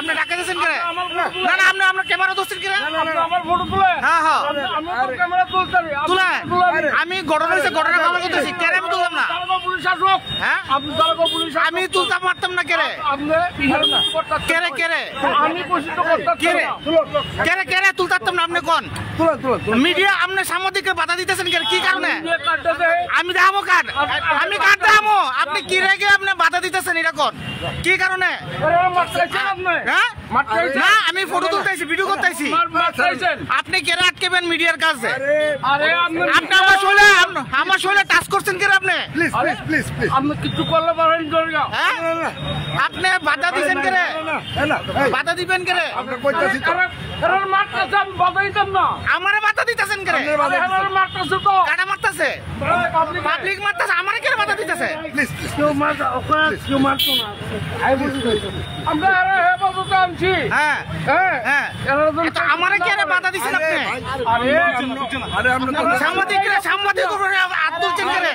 আপনি ডাকা দিয়েছেন কে? না না আপনি আপনার ক্যামেরা দোষের কে? আমার ফটো তুলে হ্যাঁ হ্যাঁ আমি তো ক্যামেরা তুলতারি তুলে আমি ঘটনা কামাল করতেছি কে আমি তুললাম না পুলিশ আসুক হ্যাঁ আপনি তারকা পুলিশ আমি তুলতাম পারতাম না কে রে আপনি কে রে আমি প্রশ্ন করতে কে রে তুলতাম না আপনি কোন মিডিয়া আপনি সাংবাদিককে বাধা দিতেছেন কে কি কারণে আমি দেখাবো কার্ড আমি কার্ড দেখাবো আপনি কি রেগে আপনি বাধা দিতেছেন এটা কোন কি কারণে হ্যাঁ না আমি ফটো তুলতেছি ভিডিও করতেছি আপনি কেন আটকেবেন মিডিয়ার কাছে আপনি আমার শরীরে টাচ করছেন কেন আপনি আপনি কিছু করলে পারেন আপনি বাধা দিচ্ছেন কেন বাধা দিবেন কেন আমারে বাধা দিতেছেন কেন কাটা মারতেছে পাবলিক মারতেছে আমারে কেন বাধা দিতেছে হ্যাঁ হ্যাঁ আমারে কেন বাধা দিচ্ছেন আপনি সাংবাদিক হাত তুলছেন কেন